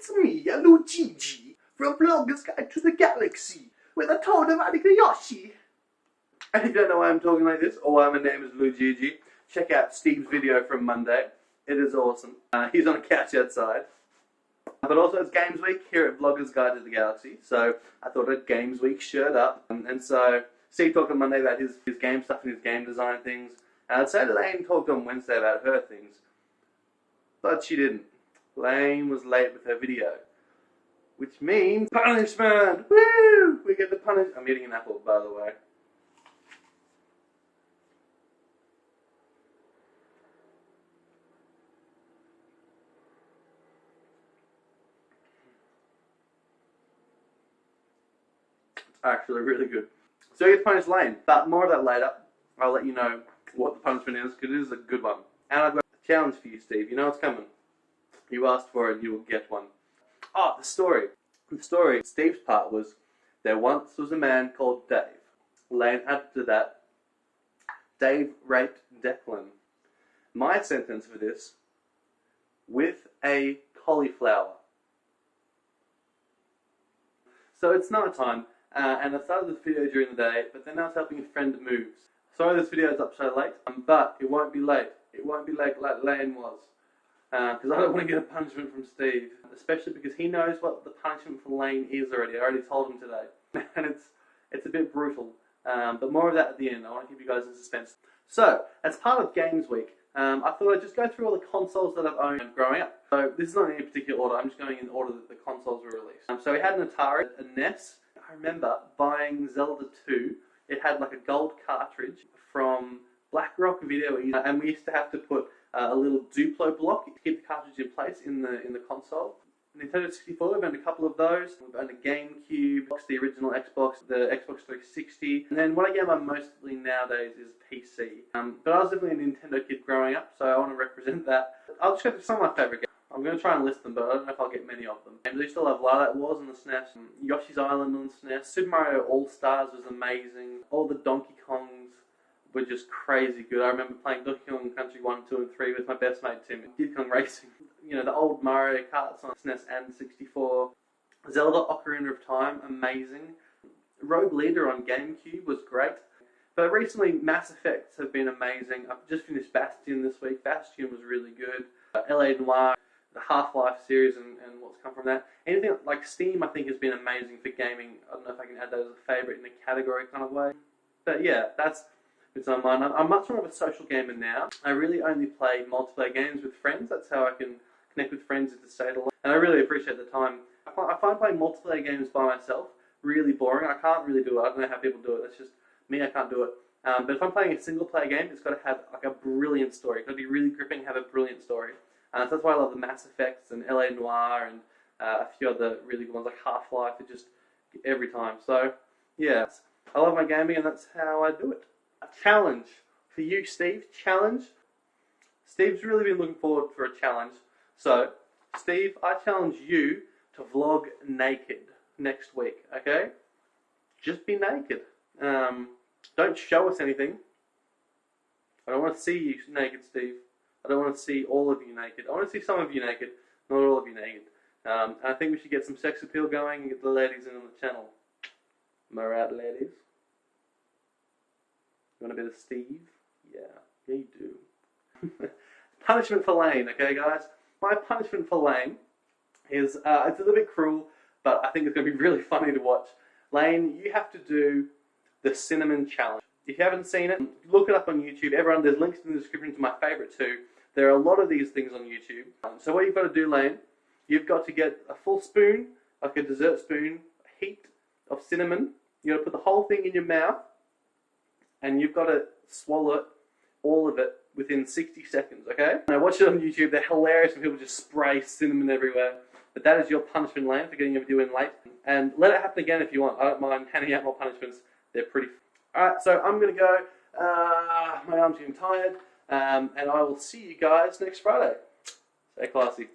It's me, Lugegi, from Vlogger's Guide to the Galaxy, with a toad of Yoshi. And if you don't know why I'm talking like this, or why my name is Lugegi, check out Steve's video from Monday. It is awesome. He's on a couch outside. But also it's Games Week here at Vlogger's Guide to the Galaxy, so I thought I'd Games Week shirt up. And so Steve talked on Monday about his game stuff and his game design things. And I'd say that Lane talked on Wednesday about her things. But she didn't. Lane was late with her video. Which means punishment! Woo! We get the punishment. I'm eating an apple, by the way. It's actually really good. So you get to punish Lane, but more of that later. I'll let you know what the punishment is, because it is a good one. And I've got a challenge for you, Steve. You know what's coming. You asked for it, you will get one. Oh, the story. The story, Steve's part was, there once was a man called Dave. Lane added to that, Dave raped Declan. My sentence for this, with a cauliflower. So it's night time, and I started this video during the day, but then I was helping a friend move. Sorry this video is up so late, but it won't be late. It won't be late like Lane was. Because I don't want to get a punishment from Steve. Especially because he knows what the punishment for Lane is already. I already told him today. And it's a bit brutal. But more of that at the end. I want to keep you guys in suspense. So, as part of Games Week, I thought I'd just go through all the consoles that I've owned growing up. So, this is not in any particular order. I'm just going in the order that the consoles were released. So, we had an Atari, a NES. I remember buying Zelda 2. It had like a gold cartridge from Blackrock Video, and we used to have to put a little Duplo block to keep the cartridge in place in the console. Nintendo 64, we've owned a couple of those. We've owned a GameCube, the original Xbox, the Xbox 360, and then what I game on mostly nowadays is PC. But I was definitely a Nintendo kid growing up, so I want to represent that. I'll just go through some of my favourite games. I'm going to try and list them, but I don't know if I'll get many of them. And I used to love Lilac Wars on the SNES, Yoshi's Island on the SNES, Super Mario All-Stars was amazing, all the Donkey Kongs were just crazy good. I remember playing Donkey Kong Country 1, 2 and 3 with my best mate Tim. Kid Kong Racing. You know, the old Mario Karts on SNES and 64. Zelda Ocarina of Time, amazing. Rogue Leader on GameCube was great. But recently, Mass Effects have been amazing. I've just finished Bastion this week. Bastion was really good. LA Noire, the Half-Life series and what's come from that. Anything like Steam, I think, has been amazing for gaming. I don't know if I can add that as a favourite in a category kind of way. But yeah, that's it's on mine. I'm much more of a social gamer now. I really only play multiplayer games with friends. That's how I can connect with friends and to stay alone. And I really appreciate the time. I find playing multiplayer games by myself really boring. I can't really do it. I don't know how people do it. That's just me. I can't do it. But if I'm playing a single player game, it's got to have like a brilliant story. It's got to be really gripping, have a brilliant story. So that's why I love the Mass Effects and LA Noire and a few other really good ones like Half-Life. It just every time. So yeah, I love my gaming and that's how I do it. A challenge for you, Steve. Challenge. Steve's really been looking forward for a challenge. So, Steve, I challenge you to vlog naked next week, okay? Just be naked. Don't show us anything. I don't want to see you naked, Steve. I don't want to see all of you naked. I want to see some of you naked, not all of you naked. And I think we should get some sex appeal going and get the ladies in on the channel. Am I right, ladies? You want a bit of Steve? Yeah, you do. Punishment for Lane, okay guys? My punishment for Lane is, it's a little bit cruel, but I think it's going to be really funny to watch. Lane, you have to do the cinnamon challenge. If you haven't seen it, look it up on YouTube. Everyone, there's links in the description to my favourite too. There are a lot of these things on YouTube. So what you've got to do, Lane, you've got to get a full spoon, like a dessert spoon, heat of cinnamon. You've got to put the whole thing in your mouth, and you've got to swallow it, all of it, within 60 seconds, okay? Now watch it on YouTube, they're hilarious when people just spray cinnamon everywhere. But that is your punishment, Lane, for getting your video in late. And let it happen again if you want. I don't mind handing out more punishments. They're pretty... Alright, so I'm going to go. My arm's getting tired. And I will see you guys next Friday. Stay classy.